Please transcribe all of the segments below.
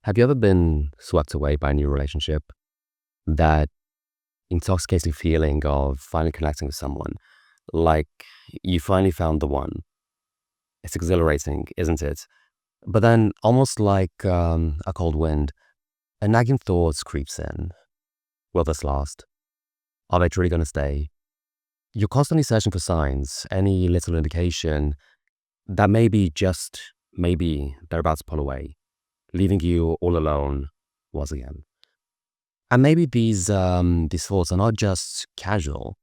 Have you ever been swept away by a new relationship? That intoxicating feeling of finally connecting with someone, like you finally found the one. It's exhilarating, isn't it? But then, almost like a cold wind, a nagging thought creeps in. Will this last? Are they truly going to stay? You're constantly searching for signs, any little indication that maybe they're about to pull away, leaving you all alone once again. And maybe these thoughts are not just casual.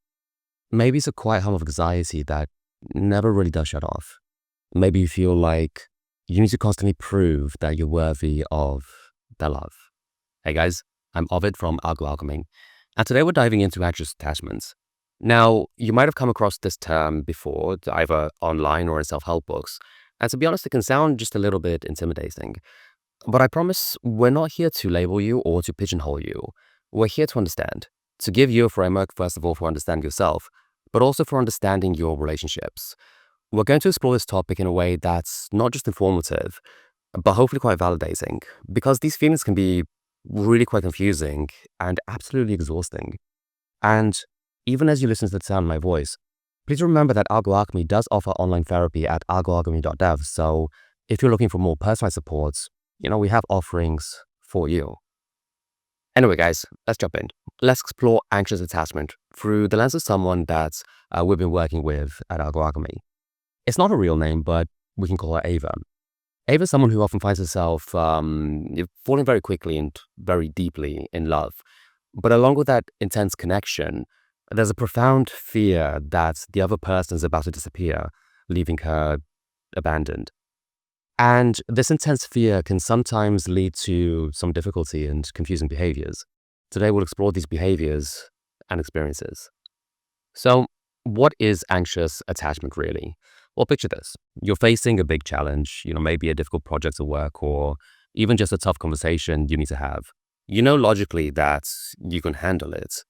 Maybe it's a quiet hum of anxiety that never really does shut off. Maybe you feel like you need to constantly prove that you're worthy of their love. Hey guys, I'm Ovid from Algoalchemy, and today we're diving into anxious attachments. Now, you might have come across this term before, either online or in self-help books, and to be honest, it can sound just a little bit intimidating. But I promise we're not here to label you or to pigeonhole you. We're here to understand, to give you a framework, first of all, for understanding yourself, but also for understanding your relationships. We're going to explore this topic in a way that's not just informative, but hopefully quite validating, because these feelings can be really quite confusing and absolutely exhausting. And even as you listen to the sound of my voice, please remember that Algoalchemy does offer online therapy at algoalchemy.dev. So if you're looking for more personalized support, we have offerings for you. Anyway, guys, let's jump in. Let's explore anxious attachment through the lens of someone that we've been working with at Algoalchemy. It's not a real name, but we can call her Ava. Ava is someone who often finds herself falling very quickly and very deeply in love. But along with that intense connection, there's a profound fear that the other person is about to disappear, leaving her abandoned. And this intense fear can sometimes lead to some difficulty and confusing behaviors. Today, we'll explore these behaviors and experiences. So, what is anxious attachment really? Well, picture this. You're facing a big challenge, maybe a difficult project at work or even just a tough conversation you need to have. You know logically that you can handle it,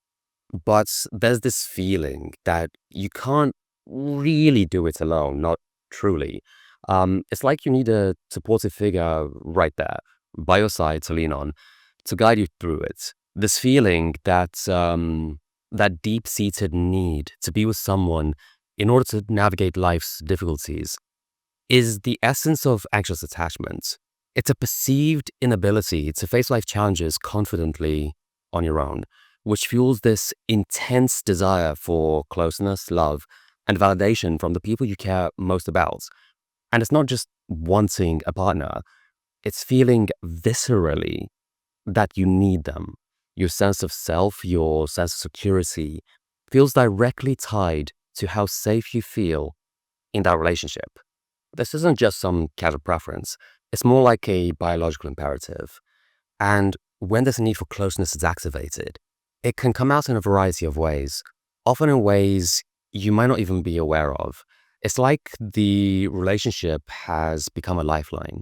but there's this feeling that you can't really do it alone, not truly. It's like you need a supportive figure right there by your side to lean on, to guide you through it. This feeling that deep-seated need to be with someone in order to navigate life's difficulties is the essence of anxious attachment. It's a perceived inability to face life challenges confidently on your own, which fuels this intense desire for closeness, love, and validation from the people you care most about. And it's not just wanting a partner, it's feeling viscerally that you need them. Your sense of self, your sense of security feels directly tied to how safe you feel in that relationship. This isn't just some casual preference, it's more like a biological imperative. And when this need for closeness is activated, it can come out in a variety of ways, often in ways you might not even be aware of. It's like the relationship has become a lifeline,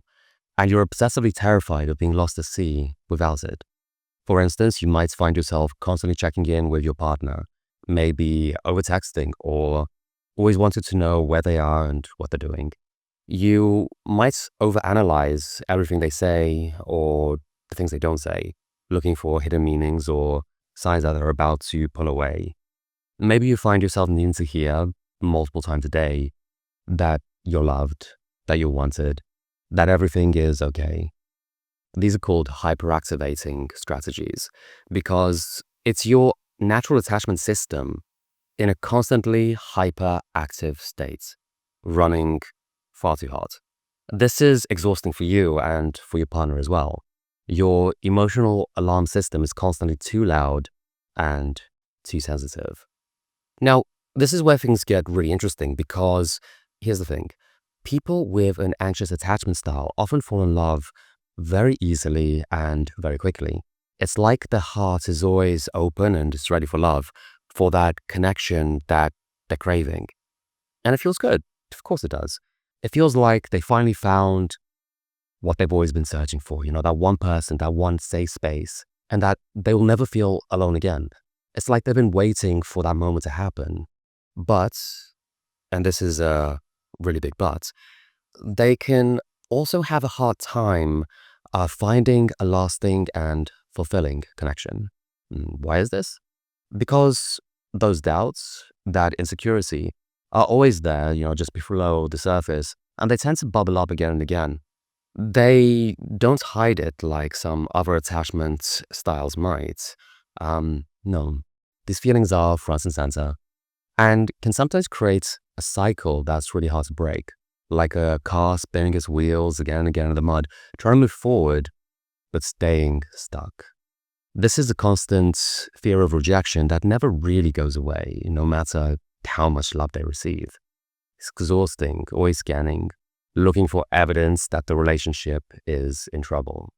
and you're obsessively terrified of being lost at sea without it. For instance, you might find yourself constantly checking in with your partner, maybe over texting or always wanted to know where they are and what they're doing. You might overanalyze everything they say or the things they don't say, looking for hidden meanings or signs that they're about to pull away. Maybe you find yourself needing to hear multiple times a day that you're loved, that you're wanted, that everything is okay. These are called hyperactivating strategies because it's your natural attachment system in a constantly hyperactive state, running far too hard. This is exhausting for you and for your partner as well. Your emotional alarm system is constantly too loud and too sensitive. Now, this is where things get really interesting because here's the thing. People with an anxious attachment style often fall in love very easily and very quickly. It's like the heart is always open and it's ready for love, for that connection that they're craving. And it feels good. Of course it does. It feels like they finally found what they've always been searching for, that one person, that one safe space, and that they will never feel alone again. It's like they've been waiting for that moment to happen. But, and this is a really big but, they can also have a hard time finding a lasting and fulfilling connection. Why is this? Because those doubts, that insecurity, are always there, just below the surface, and they tend to bubble up again and again. They don't hide it like some other attachment styles might. No, these feelings are front and center and can sometimes create a cycle that's really hard to break, like a car spinning its wheels again and again in the mud, trying to move forward, but staying stuck. This is a constant fear of rejection that never really goes away, no matter how much love they receive. It's exhausting, always scanning, looking for evidence that the relationship is in trouble.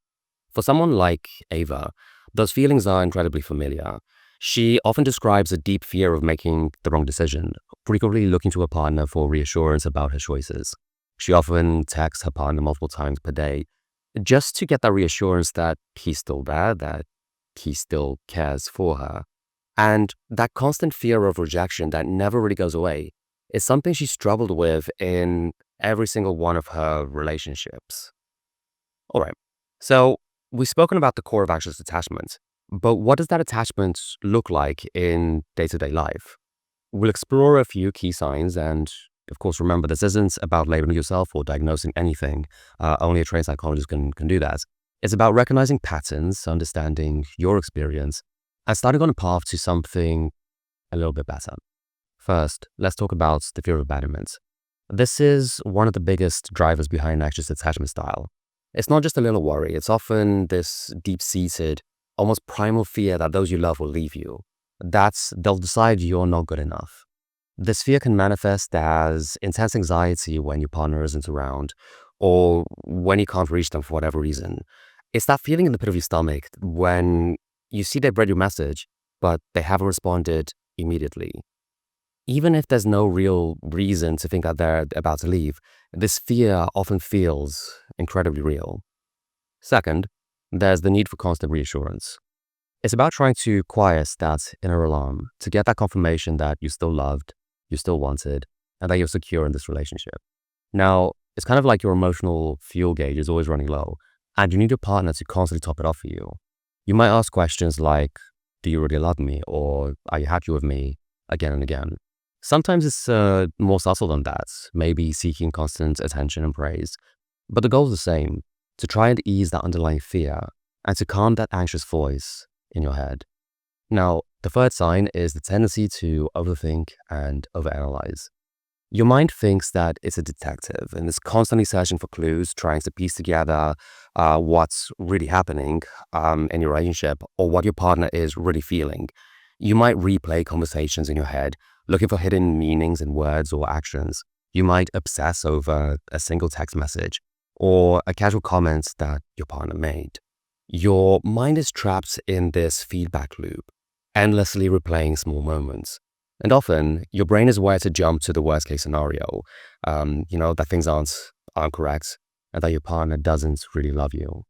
For someone like Ava, those feelings are incredibly familiar. She often describes a deep fear of making the wrong decision, frequently looking to her partner for reassurance about her choices. She often texts her partner multiple times per day just to get that reassurance that he's still there, that he still cares for her. And that constant fear of rejection that never really goes away is something she struggled with in every single one of her relationships. All right, so we've spoken about the core of anxious attachment, but what does that attachment look like in day-to-day life? We'll explore a few key signs, and of course, remember, this isn't about labeling yourself or diagnosing anything. Only a trained psychologist can do that. It's about recognizing patterns, understanding your experience, and starting on a path to something a little bit better. First, let's talk about the fear of abandonment. This is one of the biggest drivers behind anxious attachment style. It's not just a little worry, it's often this deep-seated, almost primal fear that those you love will leave you. They'll decide you're not good enough. This fear can manifest as intense anxiety when your partner isn't around, or when you can't reach them for whatever reason. It's that feeling in the pit of your stomach when you see they've read your message, but they haven't responded immediately. Even if there's no real reason to think that they're about to leave, this fear often feels incredibly real. Second, there's the need for constant reassurance. It's about trying to quiet that inner alarm, to get that confirmation that you're still loved, you're still wanted, and that you're secure in this relationship. Now, it's kind of like your emotional fuel gauge is always running low, and you need your partner to constantly top it off for you. You might ask questions like, do you really love me? Or are you happy with me? Again and again. Sometimes it's more subtle than that, maybe seeking constant attention and praise. But the goal is the same, to try and ease that underlying fear and to calm that anxious voice in your head. Now, the third sign is the tendency to overthink and overanalyze. Your mind thinks that it's a detective and is constantly searching for clues, trying to piece together what's really happening in your relationship or what your partner is really feeling. You might replay conversations in your head, looking for hidden meanings in words or actions. You might obsess over a single text message or a casual comment that your partner made. Your mind is trapped in this feedback loop, endlessly replaying small moments. And often, your brain is wired to jump to the worst case scenario, that things aren't correct and that your partner doesn't really love you.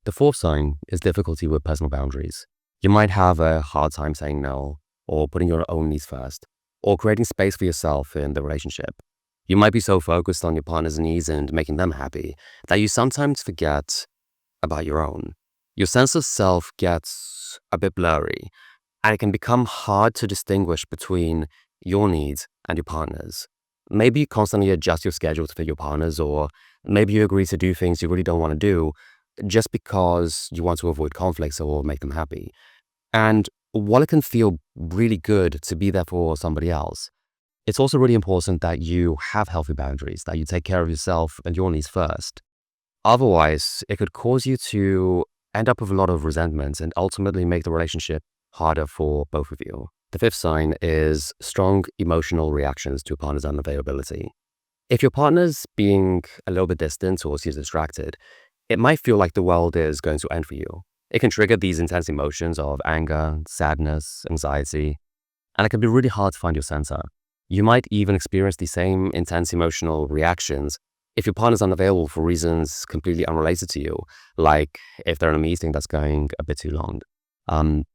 The fourth sign is difficulty with personal boundaries. You might have a hard time saying no, or putting your own needs first, or creating space for yourself in the relationship. You might be so focused on your partner's needs and making them happy that you sometimes forget about your own. Your sense of self gets a bit blurry, and it can become hard to distinguish between your needs and your partner's. Maybe you constantly adjust your schedule to fit your partner's, or maybe you agree to do things you really don't want to do just because you want to avoid conflicts or make them happy. And while it can feel really good to be there for somebody else, it's also really important that you have healthy boundaries, that you take care of yourself and your needs first. Otherwise, it could cause you to end up with a lot of resentment and ultimately make the relationship harder for both of you. The fifth sign is strong emotional reactions to a partner's unavailability. If your partner's being a little bit distant or seems distracted, it might feel like the world is going to end for you. It can trigger these intense emotions of anger, sadness, anxiety, and it can be really hard to find your center. You might even experience the same intense emotional reactions if your partner's unavailable for reasons completely unrelated to you, like if they're in a meeting that's going a bit too long.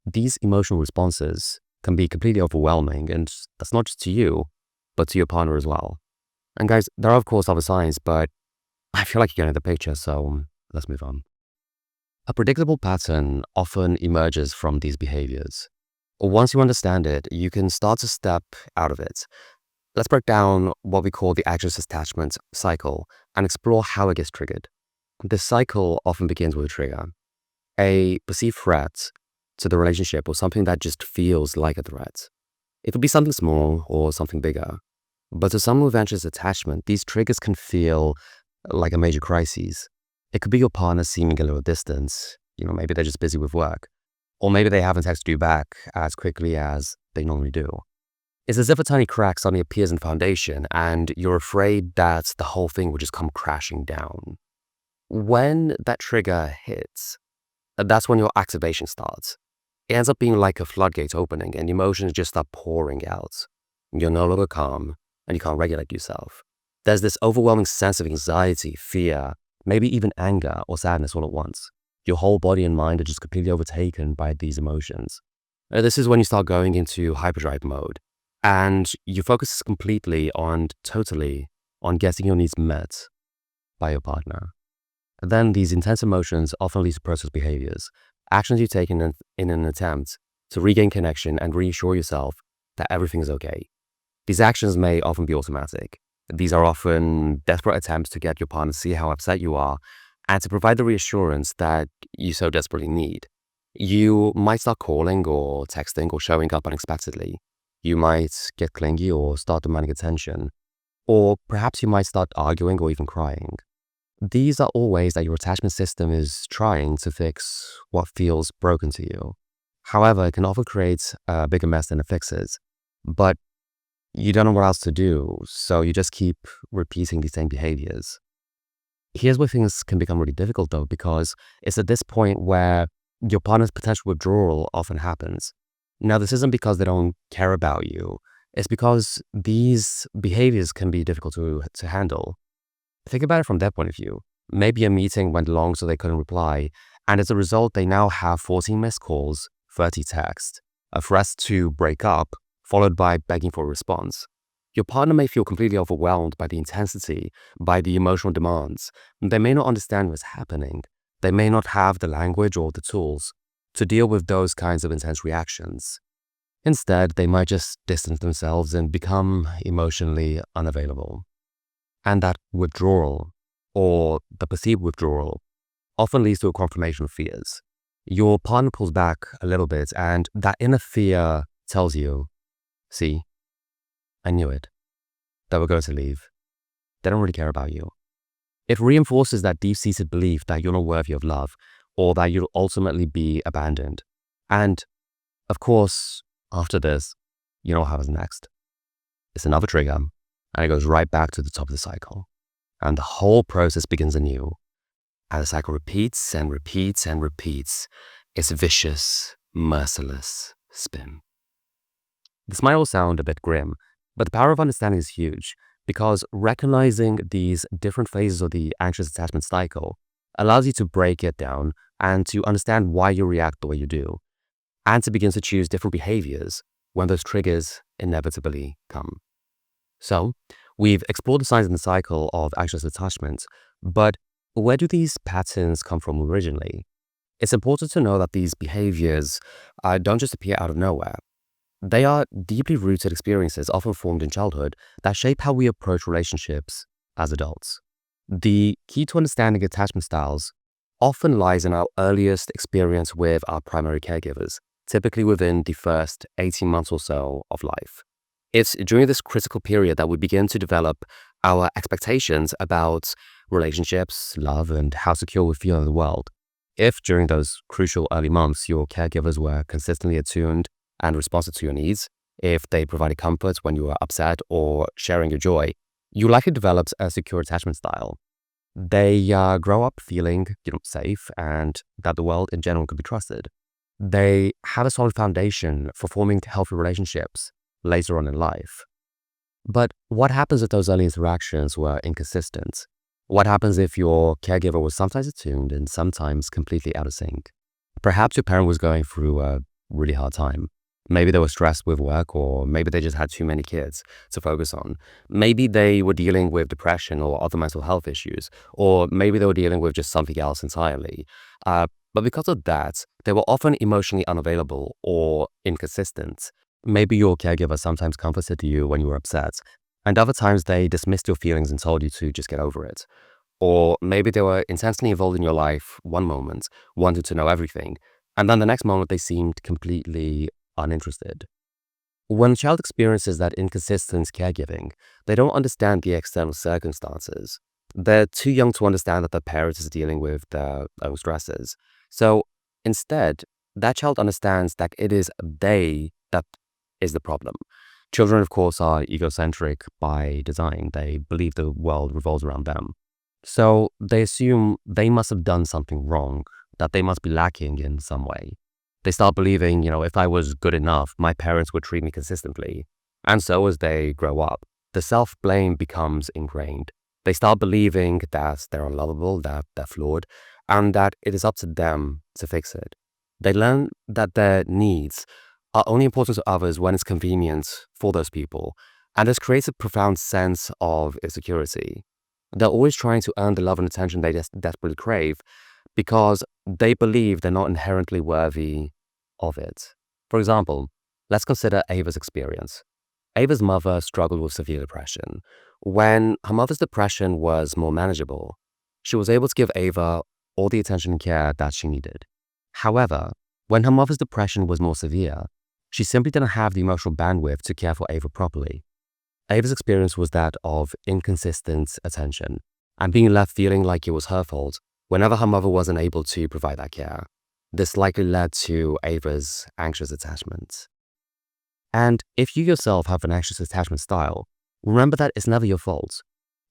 These emotional responses can be completely overwhelming, and that's not just to you, but to your partner as well. And guys, there are of course other signs, but I feel like you're getting the picture, so let's move on. A predictable pattern often emerges from these behaviors. Once you understand it, you can start to step out of it. Let's break down what we call the anxious attachment cycle and explore how it gets triggered. This cycle often begins with a trigger, a perceived threat to the relationship or something that just feels like a threat. It could be something small or something bigger. But to someone with anxious attachment, these triggers can feel like a major crisis. It could be your partner seeming a little distance. Maybe they're just busy with work. Or maybe they haven't texted you back as quickly as they normally do. It's as if a tiny crack suddenly appears in the foundation and you're afraid that the whole thing will just come crashing down. When that trigger hits, that's when your activation starts. It ends up being like a floodgate opening and emotions just start pouring out. You're no longer calm and you can't regulate yourself. There's this overwhelming sense of anxiety, fear, maybe even anger or sadness all at once. Your whole body and mind are just completely overtaken by these emotions. This is when you start going into hyperdrive mode and you focus totally on getting your needs met by your partner. Then these intense emotions often lead to process behaviors, actions you take in an attempt to regain connection and reassure yourself that everything is okay. These actions may often be automatic. These are often desperate attempts to get your partner to see how upset you are and to provide the reassurance that you so desperately need. You might start calling or texting or showing up unexpectedly. You might get clingy or start demanding attention. Or perhaps you might start arguing or even crying. These are all ways that your attachment system is trying to fix what feels broken to you. However, it can often create a bigger mess than it fixes. But you don't know what else to do, so you just keep repeating these same behaviors. Here's where things can become really difficult though, because it's at this point where your partner's potential withdrawal often happens. Now, this isn't because they don't care about you. It's because these behaviors can be difficult to handle. Think about it from their point of view. Maybe a meeting went long so they couldn't reply, and as a result, they now have 14 missed calls, 30 texts, a threat to break up, followed by begging for a response. Your partner may feel completely overwhelmed by the intensity, by the emotional demands. They may not understand what's happening. They may not have the language or the tools to deal with those kinds of intense reactions. Instead, they might just distance themselves and become emotionally unavailable. And that withdrawal, or the perceived withdrawal, often leads to a confirmation of fears. Your partner pulls back a little bit, and that inner fear tells you, see, I knew it. They were going to leave. They don't really care about you. It reinforces that deep-seated belief that you're not worthy of love, or that you'll ultimately be abandoned. And, of course, after this, you know what happens next. It's another trigger, and it goes right back to the top of the cycle. And the whole process begins anew. And the cycle repeats and repeats and repeats. It's a vicious, merciless spin. This might all sound a bit grim, but the power of understanding is huge because recognizing these different phases of the anxious attachment cycle allows you to break it down and to understand why you react the way you do, and to begin to choose different behaviors when those triggers inevitably come. So, we've explored the signs in the cycle of anxious attachment, but where do these patterns come from originally? It's important to know that these behaviors don't just appear out of nowhere. They are deeply rooted experiences often formed in childhood that shape how we approach relationships as adults. The key to understanding attachment styles often lies in our earliest experience with our primary caregivers, typically within the first 18 months or so of life. It's during this critical period that we begin to develop our expectations about relationships, love, and how secure we feel in the world. If during those crucial early months your caregivers were consistently attuned and responsive to your needs, if they provided comfort when you were upset or sharing your joy, you likely developed a secure attachment style. They grow up feeling safe and that the world in general could be trusted. They have a solid foundation for forming healthy relationships later on in life. But what happens if those early interactions were inconsistent? What happens if your caregiver was sometimes attuned and sometimes completely out of sync? Perhaps your parent was going through a really hard time. Maybe they were stressed with work, or maybe they just had too many kids to focus on. Maybe they were dealing with depression or other mental health issues, or maybe they were dealing with just something else entirely. But because of that, they were often emotionally unavailable or inconsistent. Maybe your caregiver sometimes comforted you when you were upset, and other times they dismissed your feelings and told you to just get over it. Or maybe they were intensely involved in your life one moment, wanted to know everything, and then the next moment they seemed completely uninterested. When a child experiences that inconsistent caregiving, they don't understand the external circumstances. They're too young to understand that their parent is dealing with their own stresses. So instead, that child understands that it is they that is the problem. Children, of course, are egocentric by design. They believe the world revolves around them. So they assume they must have done something wrong, that they must be lacking in some way. They start believing, if I was good enough, my parents would treat me consistently. And so as they grow up, the self-blame becomes ingrained. They start believing that they're unlovable, that they're flawed, and that it is up to them to fix it. They learn that their needs are only important to others when it's convenient for those people, and this creates a profound sense of insecurity. They're always trying to earn the love and attention they desperately crave because they believe they're not inherently worthy of it. For example, let's consider Ava's experience. Ava's mother struggled with severe depression. When her mother's depression was more manageable, she was able to give Ava all the attention and care that she needed. However, when her mother's depression was more severe, she simply didn't have the emotional bandwidth to care for Ava properly. Ava's experience was that of inconsistent attention and being left feeling like it was her fault whenever her mother wasn't able to provide that care. This likely led to Ava's anxious attachment. And if you yourself have an anxious attachment style, remember that it's never your fault.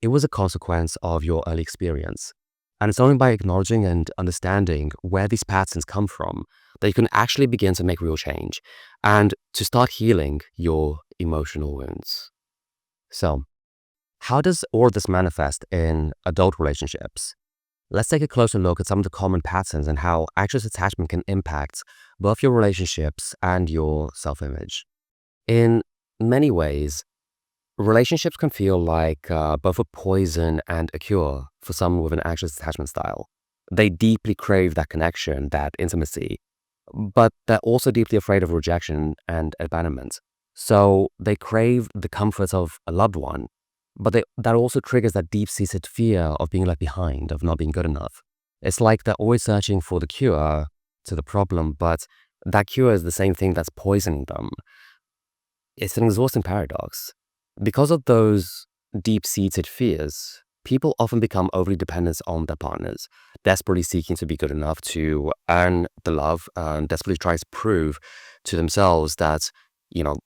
It was a consequence of your early experience. And it's only by acknowledging and understanding where these patterns come from that you can actually begin to make real change and to start healing your emotional wounds. So, how does all of this manifest in adult relationships? Let's take a closer look at some of the common patterns and how anxious attachment can impact both your relationships and your self-image. In many ways, relationships can feel like both a poison and a cure for someone with an anxious attachment style. They deeply crave that connection, that intimacy, but they're also deeply afraid of rejection and abandonment. So they crave the comfort of a loved one, but that also triggers that deep-seated fear of being left behind, of not being good enough. It's like they're always searching for the cure to the problem, but that cure is the same thing that's poisoning them. It's an exhausting paradox. Because of those deep-seated fears, people often become overly dependent on their partners, desperately seeking to be good enough to earn the love, and desperately trying to prove to themselves that,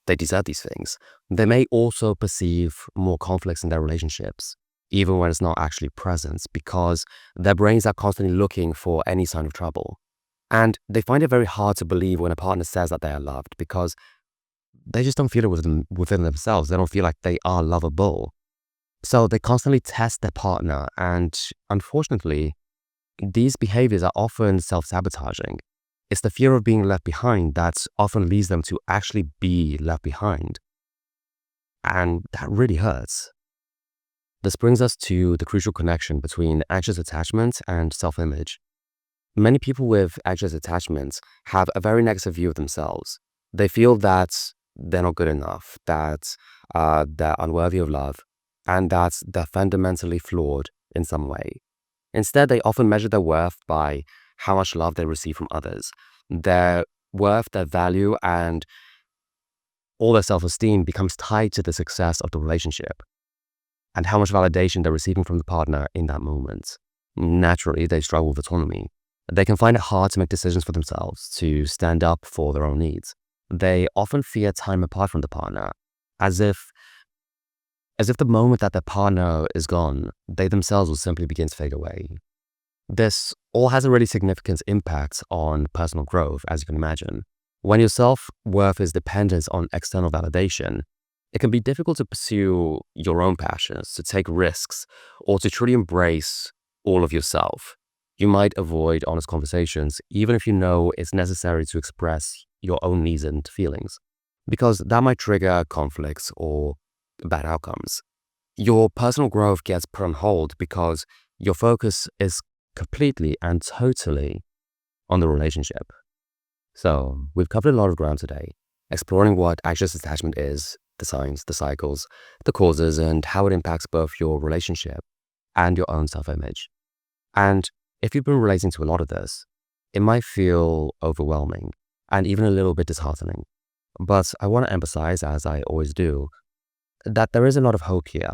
they deserve these things. They may also perceive more conflicts in their relationships, even when it's not actually present, because their brains are constantly looking for any sign of trouble. And they find it very hard to believe when a partner says that they are loved because they just don't feel it within themselves. They don't feel like they are lovable. So they constantly test their partner, and unfortunately, these behaviors are often self-sabotaging. It's the fear of being left behind that often leads them to actually be left behind. And that really hurts. This brings us to the crucial connection between anxious attachment and self-image. Many people with anxious attachments have a very negative view of themselves. They feel that they're not good enough, that they're unworthy of love, and that they're fundamentally flawed in some way. Instead, they often measure their worth by how much love they receive from others. Their worth, their value, and all their self-esteem becomes tied to the success of the relationship and how much validation they're receiving from the partner in that moment. Naturally, they struggle with autonomy. They can find it hard to make decisions for themselves, to stand up for their own needs. They often fear time apart from the partner, as if the moment that their partner is gone, they themselves will simply begin to fade away. This all has a really significant impact on personal growth, as you can imagine. When your self-worth is dependent on external validation, it can be difficult to pursue your own passions, to take risks, or to truly embrace all of yourself. You might avoid honest conversations, even if you know it's necessary to express your own needs and feelings, because that might trigger conflicts or bad outcomes. Your personal growth gets put on hold because your focus is completely and totally on the relationship. So we've covered a lot of ground today, exploring what anxious attachment is, the signs, the cycles, the causes, and how it impacts both your relationship and your own self-image. And if you've been relating to a lot of this, it might feel overwhelming and even a little bit disheartening. But I want to emphasize, as I always do, that there is a lot of hope here.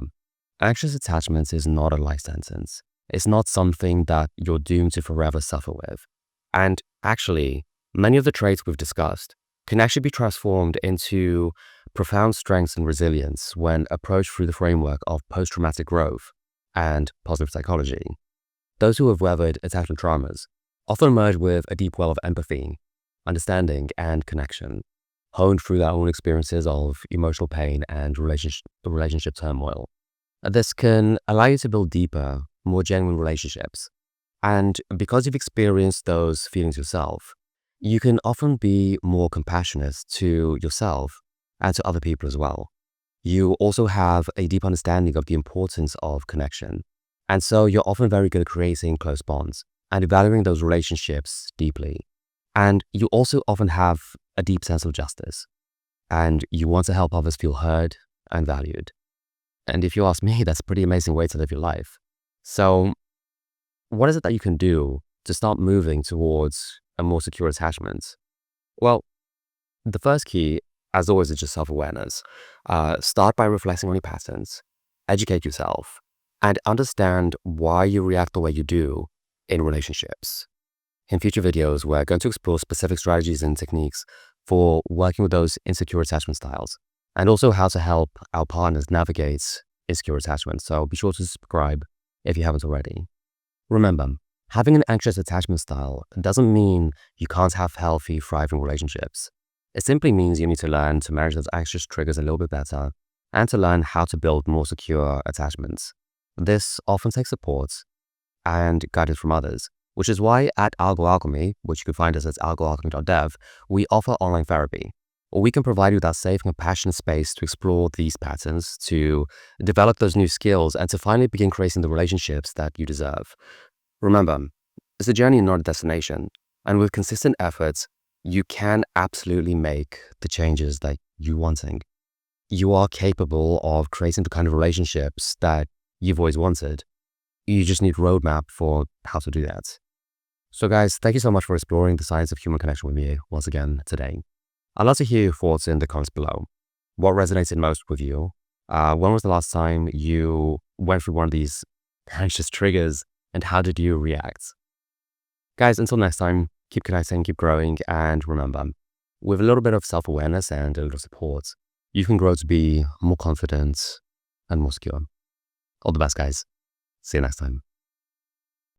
Anxious attachment is not a life sentence. It's not something that you're doomed to forever suffer with. And actually, many of the traits we've discussed can actually be transformed into profound strengths and resilience when approached through the framework of post-traumatic growth and positive psychology. Those who have weathered attachment traumas often emerge with a deep well of empathy, understanding, and connection, honed through their own experiences of emotional pain and relationship turmoil. This can allow you to build deeper, more genuine relationships. And because you've experienced those feelings yourself, you can often be more compassionate to yourself and to other people as well. You also have a deep understanding of the importance of connection. And so you're often very good at creating close bonds and evaluating those relationships deeply. And you also often have a deep sense of justice, and you want to help others feel heard and valued. And if you ask me, that's a pretty amazing way to live your life. So what is it that you can do to start moving towards a more secure attachment? Well, the first key, as always, is just self-awareness. Start by reflecting on your patterns, educate yourself, and understand why you react the way you do in relationships. In future videos, we're going to explore specific strategies and techniques for working with those insecure attachment styles, and also how to help our partners navigate insecure attachment. So be sure to subscribe if you haven't already. Remember, having an anxious attachment style doesn't mean you can't have healthy, thriving relationships. It simply means you need to learn to manage those anxious triggers a little bit better and to learn how to build more secure attachments. This often takes support and guidance from others, which is why at algoalchemy, which you can find us at algoalchemy.dev, we offer online therapy. We can provide you that safe and compassionate space to explore these patterns, to develop those new skills, and to finally begin creating the relationships that you deserve. Remember, it's a journey and not a destination. And with consistent efforts, you can absolutely make the changes that you're wanting. You are capable of creating the kind of relationships that you've always wanted. You just need a roadmap for how to do that. So guys, thank you so much for exploring the science of human connection with me once again today. I'd love to hear your thoughts in the comments below. What resonated most with you? When was the last time you went through one of these anxious triggers, and how did you react? Guys, until next time, keep connecting, keep growing, and remember, with a little bit of self-awareness and a little support, you can grow to be more confident and more secure. All the best, guys. See you next time.